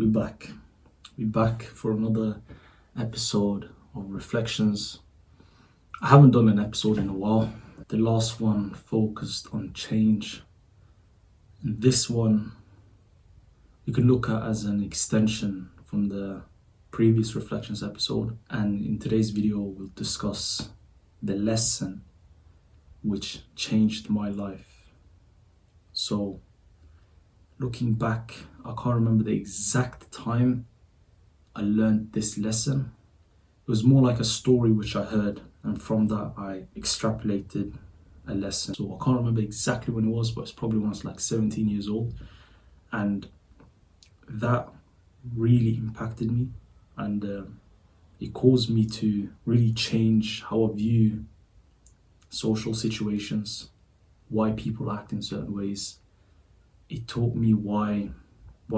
We're back. We're back for another episode of Reflections. I haven't done an episode in a while. The last one focused on change. And this one you can look at as an extension from the previous Reflections episode. And in today's video, we'll discuss the lesson which changed my life. So, looking back, I can't remember the exact time I learned this lesson. It was more like a story which I heard, and from that I extrapolated a lesson. So I can't remember exactly when it was, but it's probably when I was like 17 years old. And that really impacted me, and it caused me to really change how I view social situations, why people act in certain ways. It taught me why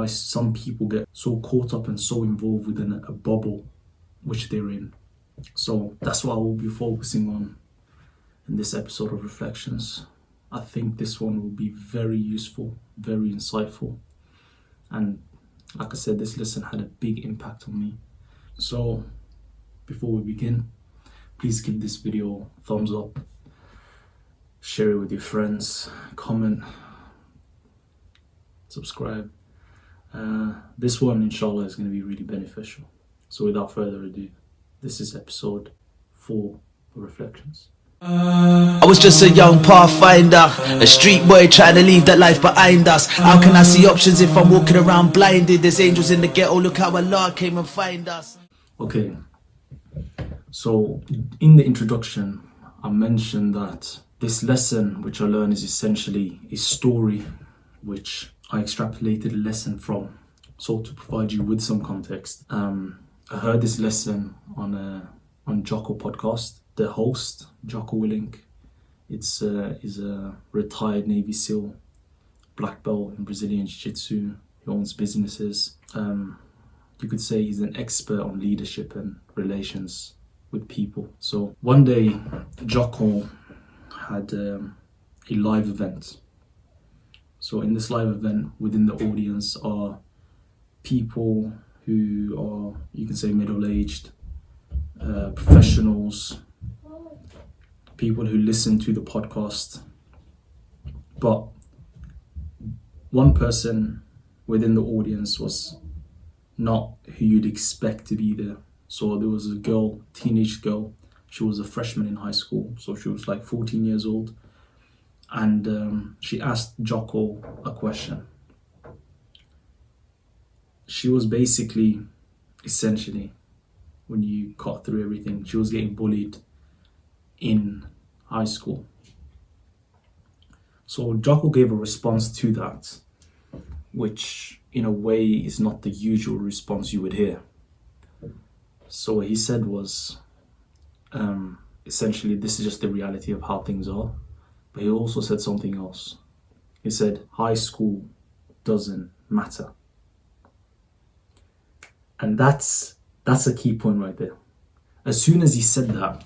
some people get so caught up and so involved within a bubble which they're in. So that's what I will be focusing on in this episode of Reflections. I think this one will be very useful, very insightful. And like I said, this lesson had a big impact on me. So before we begin, please give this video a thumbs up, share it with your friends, comment, subscribe. This one, inshallah, is going to be really beneficial. So without further ado, this is episode 4 of Reflections. I was just a young pathfinder, a street boy trying to leave that life behind us. How can I see options if I'm walking around blinded? There's angels in the ghetto, look how Allah came and find us. Okay, so in the introduction, I mentioned that this lesson which I learned is essentially a story which I extrapolated a lesson from. So to provide you with some context, I heard this lesson on Jocko Podcast. The host, Jocko is a retired Navy SEAL, black belt in Brazilian Jiu-Jitsu. He owns businesses. You could say he's an expert on leadership and relations with people. So one day, Jocko had a live event. So in this live event, within the audience are people who are, you can say, middle-aged, professionals, people who listen to the podcast. But one person within the audience was not who you'd expect to be there. So there was a girl, teenage girl. She was a freshman in high school, so she was like 14 years old. And she asked Jocko a question. She was basically, essentially, when you cut through everything, she was getting bullied in high school. So Jocko gave a response to that, which in a way is not the usual response you would hear. So what he said was, essentially, this is just the reality of how things are. But he also said something else. He said, high school doesn't matter. And that's a key point right there. As soon as he said that,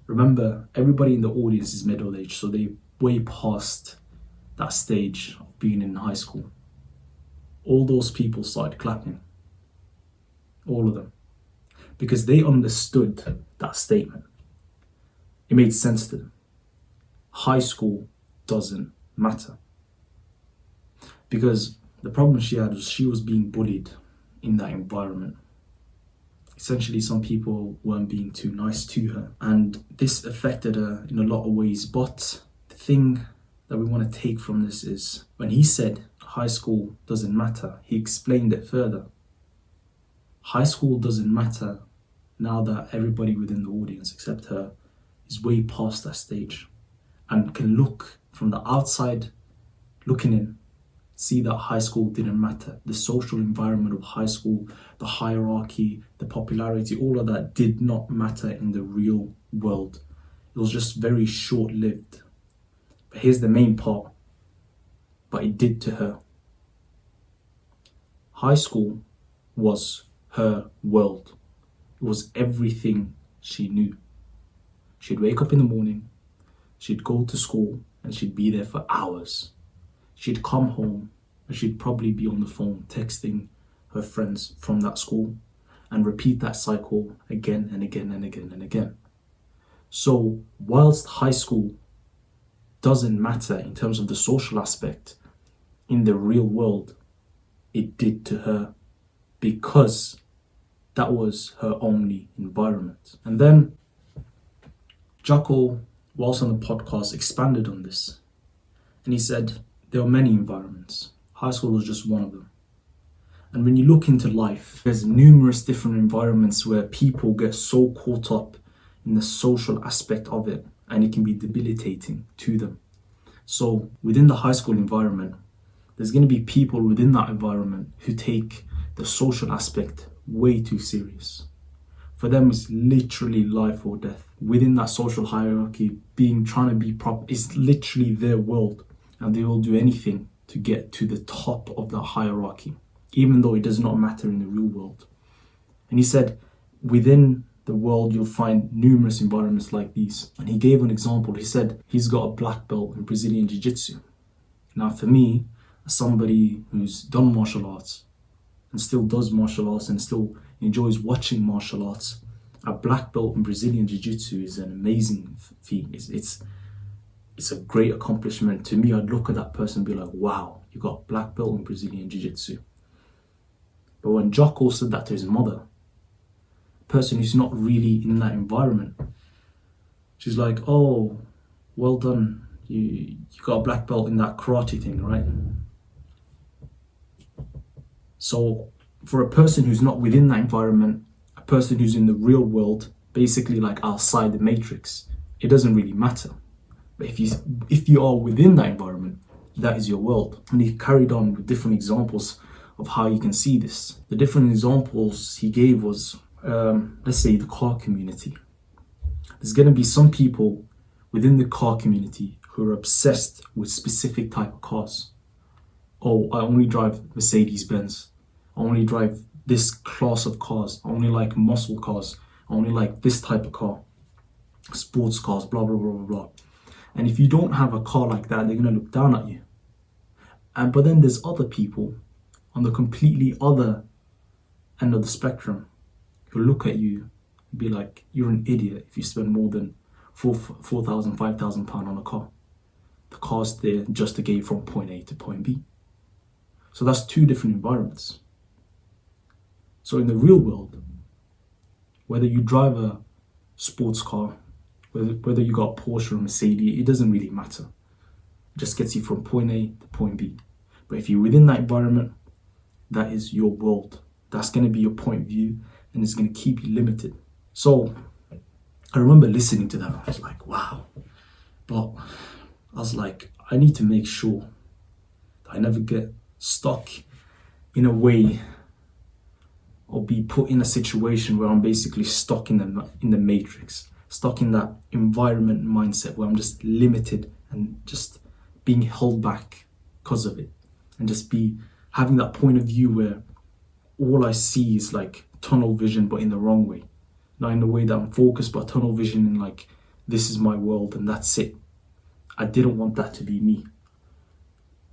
remember, everybody in the audience is middle-aged, so they way past that stage of being in high school. All those people started clapping. All of them. Because they understood that statement. It made sense to them. High school doesn't matter. Because the problem she had was she was being bullied in that environment. Essentially, some people weren't being too nice to her, and this affected her in a lot of ways. But the thing that we want to take from this is, when he said high school doesn't matter, he explained it further. High school doesn't matter now that everybody within the audience, except her, is way past that stage and can look from the outside, looking in, see that high school didn't matter. The social environment of high school, the hierarchy, the popularity, all of that did not matter in the real world. It was just very short-lived. But here's the main part. But it did to her. High school was her world. It was everything she knew. She'd wake up in the morning, she'd go to school, and she'd be there for hours. She'd come home and she'd probably be on the phone texting her friends from that school and repeat that cycle again and again and again and again. So whilst high school doesn't matter in terms of the social aspect, in the real world, it did to her because that was her only environment. And then Jocko, whilst on the podcast, expanded on this. And he said there are many environments. High school was just one of them. And when you look into life, there's numerous different environments where people get so caught up in the social aspect of it, and it can be debilitating to them. So within the high school environment, there's going to be people within that environment who take the social aspect way too serious. For them, it's literally life or death. Within that social hierarchy, trying to be proper is literally their world, and they will do anything to get to the top of the hierarchy, even though it does not matter in the real world. And he said, within the world, you'll find numerous environments like these. And he gave an example. He said he's got a black belt in Brazilian Jiu-Jitsu. Now, for me, as somebody who's done martial arts and still does martial arts and still enjoys watching martial arts, a black belt in Brazilian Jiu-Jitsu is an amazing feat. It's a great accomplishment. To me, I'd look at that person and be like, wow, you got a black belt in Brazilian Jiu-Jitsu. But when Jocko said that to his mother, a person who's not really in that environment, she's like, oh, well done. You got a black belt in that karate thing, right? So for a person who's not within that environment, a person who's in the real world, basically like outside the matrix, it doesn't really matter. But if you are within that environment, that is your world. And he carried on with different examples of how you can see this. The different examples he gave was, let's say, the car community. There's going to be some people within the car community who are obsessed with specific type of cars. Oh, I only drive Mercedes-Benz. I only drive this class of cars. I only like muscle cars. I only like this type of car. Sports cars, blah, blah, blah, blah, blah. And if you don't have a car like that, they're going to look down at you. But then there's other people on the completely other end of the spectrum who look at you and be like, you're an idiot if you spend more than £4,000, £5,000 on a car. The car's there just to get you from point A to point B. So that's two different environments. So in the real world, whether you drive a sports car, whether you got a Porsche or a Mercedes, it doesn't really matter. It just gets you from point A to point B. But if you're within that environment, that is your world. That's going to be your point of view, and it's going to keep you limited. So I remember listening to that. I was like, wow. But I was like, I need to make sure that I never get stuck in a way or be put in a situation where I'm basically stuck in the matrix, stuck in that environment mindset where I'm just limited and just being held back because of it, and just be having that point of view where all I see is like tunnel vision, but in the wrong way. Not in the way that I'm focused, but tunnel vision in like, this is my world and that's it. I didn't want that to be me.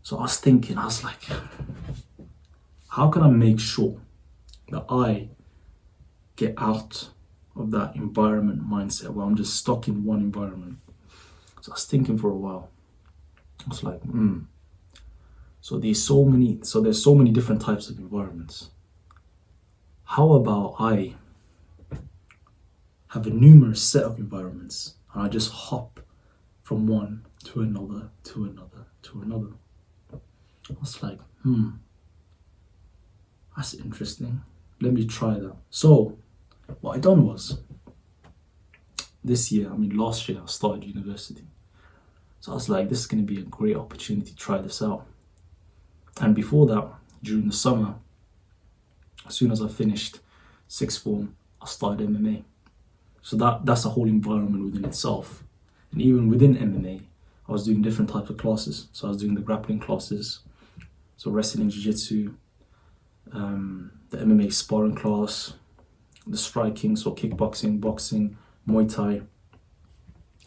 So I was thinking, I was like, how can I make sure that I get out of that environment mindset where I'm just stuck in one environment? So I was thinking for a while. I was like, So there's so many different types of environments. How about I have a numerous set of environments and I just hop from one to another, to another, to another? I was like, that's interesting. Let me try that. So what I done was, last year I started university. So I was like, this is going to be a great opportunity to try this out. And before that, during the summer, as soon as I finished sixth form, I started MMA. So that's a whole environment within itself. And even within MMA, I was doing different types of classes. So I was doing the grappling classes, so wrestling, jiu-jitsu, the MMA sparring class, the striking, so kickboxing, boxing, Muay Thai.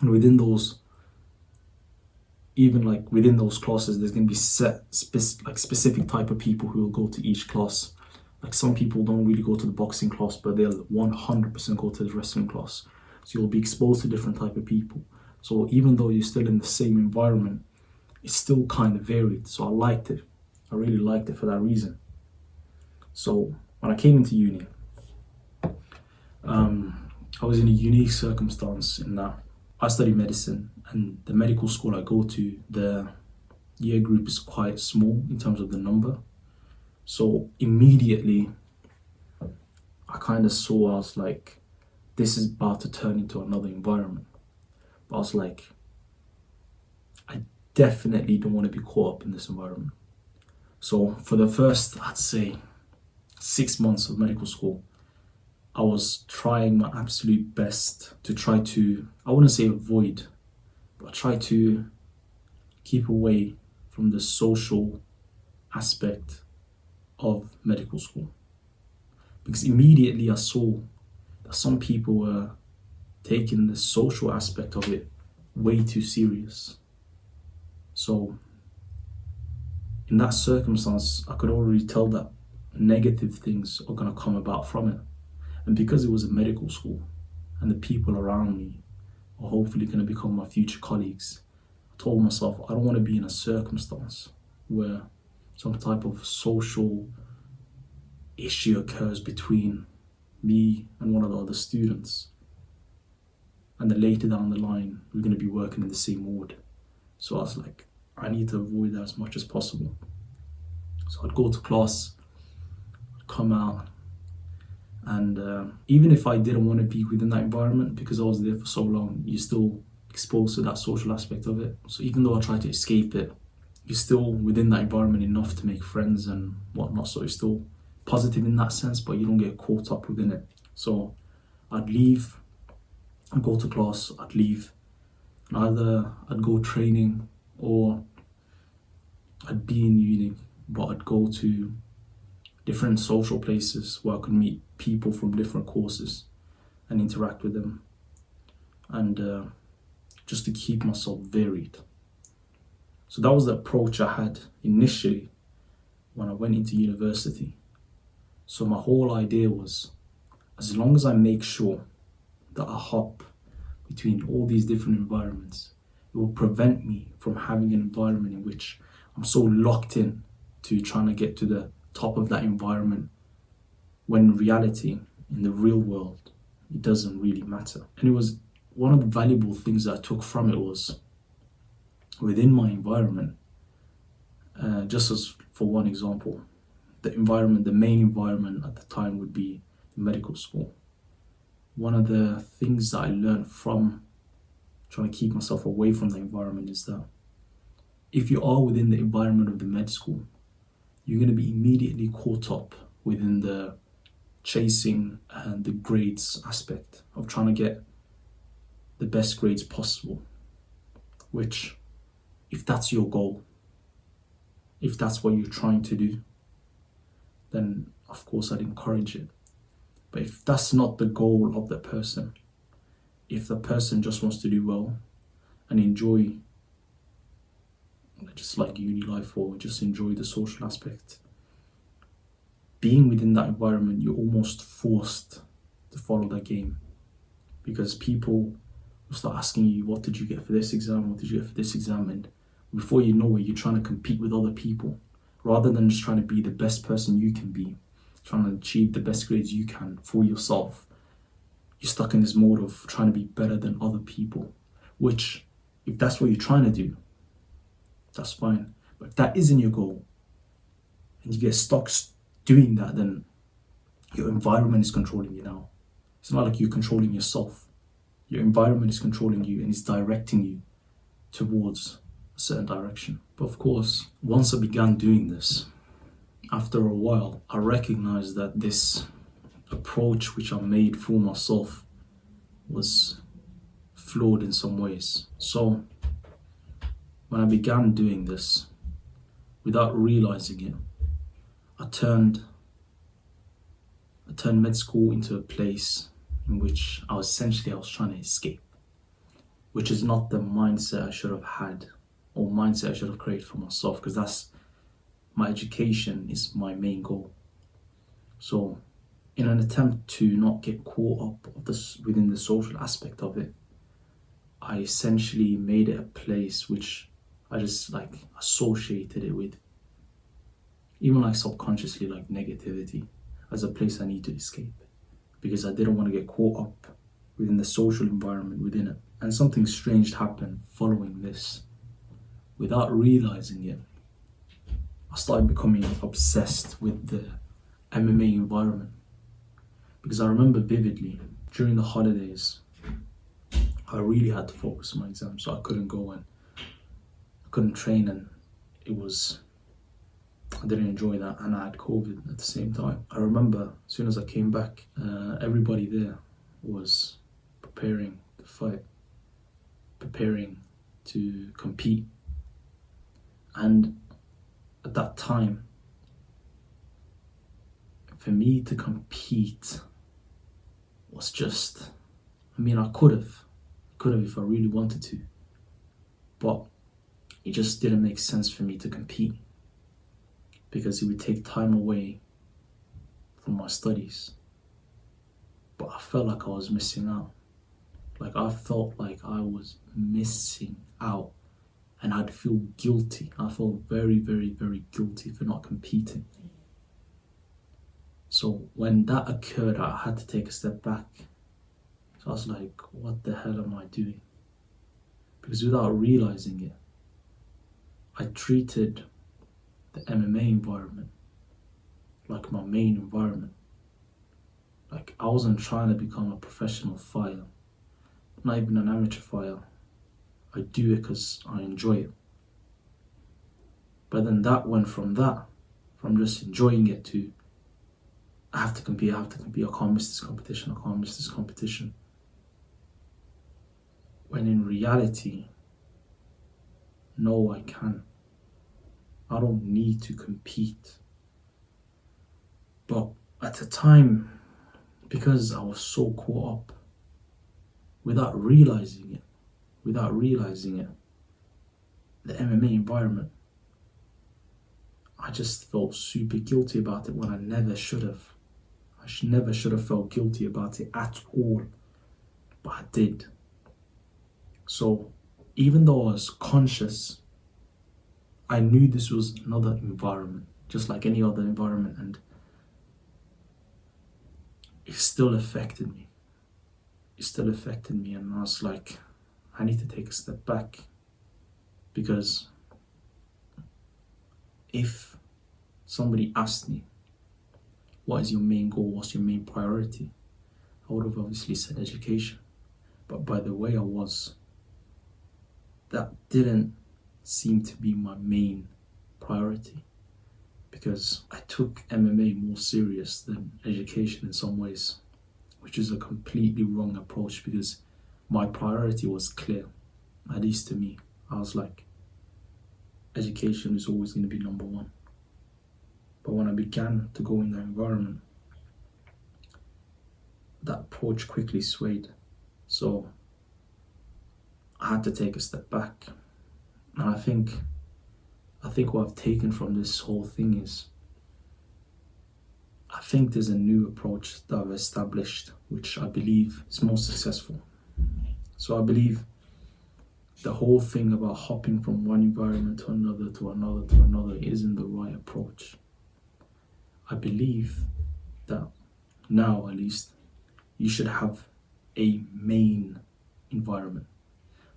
And within those, even like within those classes, there's going to be specific type of people who will go to each class. Like some people don't really go to the boxing class, but they'll 100% go to the wrestling class. So you'll be exposed to different type of people. So even though you're still in the same environment, it's still kind of varied. So I liked it. I really liked it for that reason. So when I came into uni, I was in a unique circumstance in that I study medicine, and the medical school I go to, the year group is quite small in terms of the number. So immediately I kind of saw, I was like, this is about to turn into another environment. But I was like, I definitely don't want to be caught up in this environment. So for the first, I'd say, 6 months of medical school, I was trying my absolute best to try to, I wouldn't say avoid, but try to keep away from the social aspect of medical school. Because immediately I saw that some people were taking the social aspect of it way too serious. So in that circumstance, I could already tell that negative things are going to come about from it. And because it was a medical school and the people around me are hopefully going to become my future colleagues, I told myself I don't want to be in a circumstance where some type of social issue occurs between me and one of the other students, and then later down the line we're going to be working in the same ward. So I was like, I need to avoid that as much as possible. So I'd go to class, I'd come out, and even if I didn't want to be within that environment, because I was there for so long, you're still exposed to that social aspect of it. So even though I try to escape it, you're still within that environment enough to make friends and whatnot. So it's still positive in that sense, but you don't get caught up within it. So I'd leave, I'd go to class, I'd leave, and either I'd go training or I'd be in uni, but I'd go to different social places where I could meet people from different courses and interact with them, and just to keep myself varied. So that was the approach I had initially when I went into university. So my whole idea was, as long as I make sure that I hop between all these different environments, it will prevent me from having an environment in which I'm so locked in to trying to get to the top of that environment, when in reality, in the real world, it doesn't really matter. And it was one of the valuable things that I took from it was, within my environment, just as for one example, the main environment at the time would be the medical school. One of the things that I learned from trying to keep myself away from the environment is that if you are within the environment of the med school, you're going to be immediately caught up within the chasing and the grades aspect of trying to get the best grades possible, which, if that's your goal, if that's what you're trying to do, then of course I'd encourage it. But if that's not the goal of the person, if the person just wants to do well and enjoy just like uni life, or just enjoy the social aspect, being within that environment, you're almost forced to follow that game, because people will start asking you, what did you get for this exam, what did you get for this exam, and before you know it, you're trying to compete with other people rather than just trying to be the best person you can be, trying to achieve the best grades you can for yourself. You're stuck in this mode of trying to be better than other people, which, if that's what you're trying to do, that's fine. But if that isn't your goal and you get stuck doing that, then your environment is controlling you now. It's not like you're controlling yourself. Your environment is controlling you and it's directing you towards a certain direction. But of course, once I began doing this, after a while, I recognized that this approach which I made for myself was flawed in some ways. So when I began doing this, without realizing it, I turned med school into a place in which I was trying to escape, which is not the mindset I should have had or mindset I should have created for myself, because my education is my main goal. So in an attempt to not get caught up of this within the social aspect of it, I essentially made it a place which I just like associated it with, even like subconsciously, like negativity, as a place I need to escape, because I didn't want to get caught up within the social environment within it. And something strange happened following this. Without realizing it, I started becoming obsessed with the MMA environment, because I remember vividly during the holidays I really had to focus on my exams, so I couldn't go and I couldn't train, and I didn't enjoy that, and I had COVID at the same time. I remember as soon as I came back, everybody there was preparing to fight, preparing to compete, and at that time, for me to compete was just, I could have if I really wanted to, but it just didn't make sense for me to compete, because it would take time away from my studies. But I felt like I was missing out. Like I felt like I was missing out, and I'd feel guilty. I felt very, very, very guilty for not competing. So when that occurred, I had to take a step back. So I was like, what the hell am I doing? Because without realizing it, I treated the MMA environment like my main environment. Like I wasn't trying to become a professional fighter, not even an amateur fighter. I do it because I enjoy it. But then that went from just enjoying it to I have to compete, I can't miss this competition. When in reality, no, I can. I don't need to compete. But at the time, because I was so caught up, without realizing it, the MMA environment, I just felt super guilty about it when I never should have. I never should have felt guilty about it at all, but I did. So even though I was conscious, I knew this was another environment, just like any other environment, and it still affected me. And I was like, I need to take a step back, because if somebody asked me, what is your main goal, what's your main priority, I would have obviously said education. But by the way I was, that didn't seem to be my main priority, because I took MMA more serious than education in some ways, which is a completely wrong approach, because my priority was clear, at least to me. I was like, education is always going to be number one. But when I began to go in that environment, that approach quickly swayed. So I had to take a step back. And I think what I've taken from this whole thing is, I think there's a new approach that I've established, which I believe is more successful. So I believe the whole thing about hopping from one environment to another isn't the right approach. I believe that now, at least, you should have a main environment.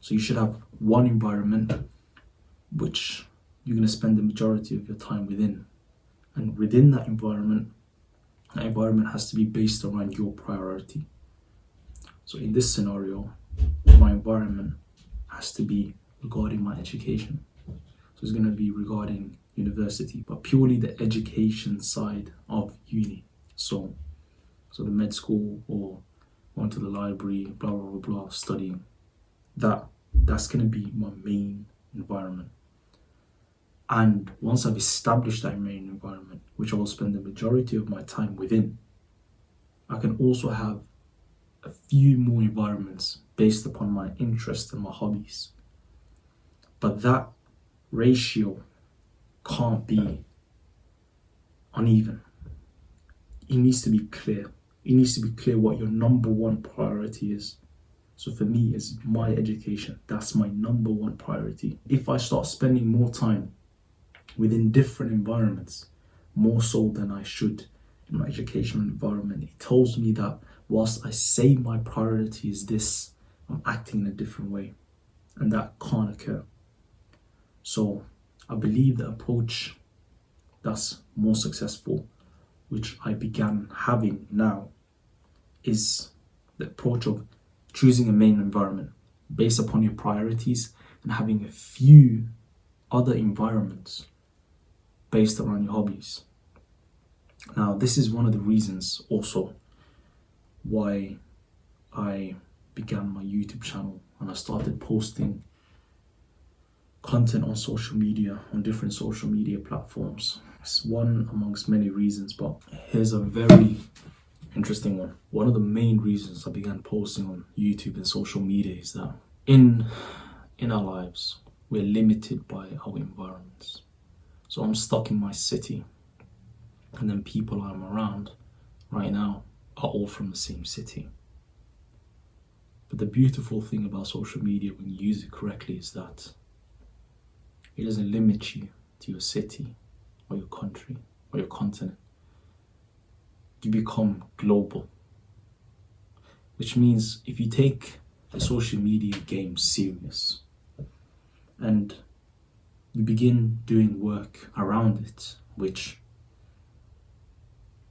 So you should have one environment which you're going to spend the majority of your time within. And within that environment has to be based around your priority. So in this scenario, my environment has to be regarding my education. So it's going to be regarding university, but purely the education side of uni. So the med school, or going to the library, blah, blah, blah, blah, studying. That's going to be my main environment. And once I've established that main environment, which I will spend the majority of my time within, I can also have a few more environments based upon my interests and my hobbies. But that ratio can't be uneven. it needs to be clear. It needs to be clear what your number one priority is. So for me, it's my education. That's my number one priority. If I start spending more time within different environments, more so than I should in my educational environment, it tells me that whilst I say my priority is this, I'm acting in a different way. And that can't occur. So I believe the approach that's more successful, which I began having now, is the approach of choosing a main environment based upon your priorities and having a few other environments based around your hobbies. Now, this is one of the reasons also why I began my YouTube channel and I started posting content on social media, on different social media platforms. It's one amongst many reasons, but here's a very interesting one. One of the main reasons I began posting on YouTube and social media is that in our lives, we're limited by our environments. So I'm stuck in my city, and then people I'm around right now are all from the same city. But the beautiful thing about social media when you use it correctly is that it doesn't limit you to your city or your country or your continent. You become global, which means if you take the social media game serious and you begin doing work around it, which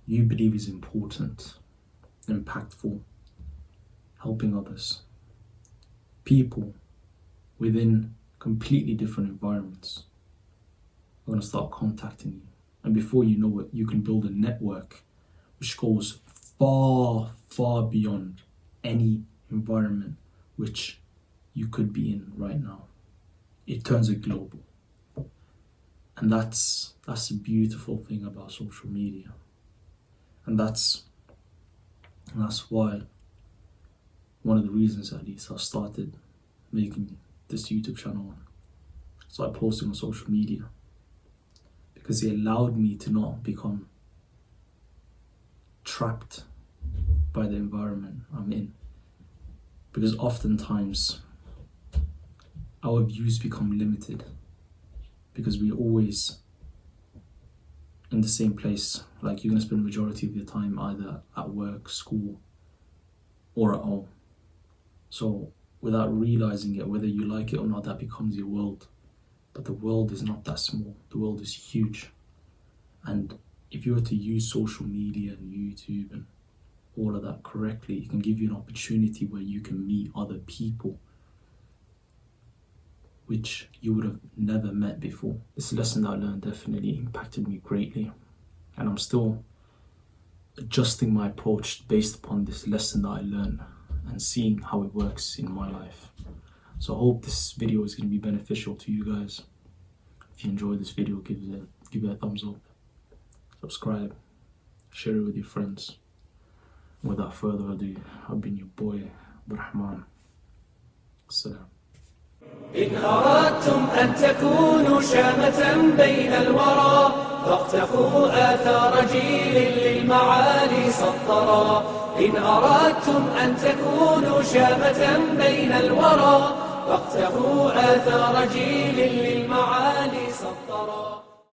you believe is important, impactful, helping others, people within completely different environments are going to start contacting you. And before you know it, you can build a network which goes far, far beyond any environment which you could be in right now. It turns it global. And that's the beautiful thing about social media. And that's why one of the reasons, at least, I started making this YouTube channel, started posting on social media, because it allowed me to not become trapped by the environment I'm in. Because oftentimes our views become limited because we're always in the same place. Like, you're going to spend the majority of your time either at work, school, or at home. So without realizing it, whether you like it or not, that becomes your world. But the world is not that small. The world is huge. And if you were to use social media and YouTube and all of that correctly, it can give you an opportunity where you can meet other people which you would have never met before. This lesson that I learned definitely impacted me greatly, and I'm still adjusting my approach based upon this lesson that I learned and seeing how it works in my life. So I hope this video is going to be beneficial to you guys. If you enjoyed this video, give it a thumbs up, subscribe, share it with your friends. Without further ado, I've been your boy, Rahman. Salam. إن أردتم أن تكونوا شامة بين الورى فاقتفوا آثار جيل للمعالي سطرا. إن أردتم أن تكونوا شامة بين الورى فاقتفوا آثار جيل للمعالي سطرا.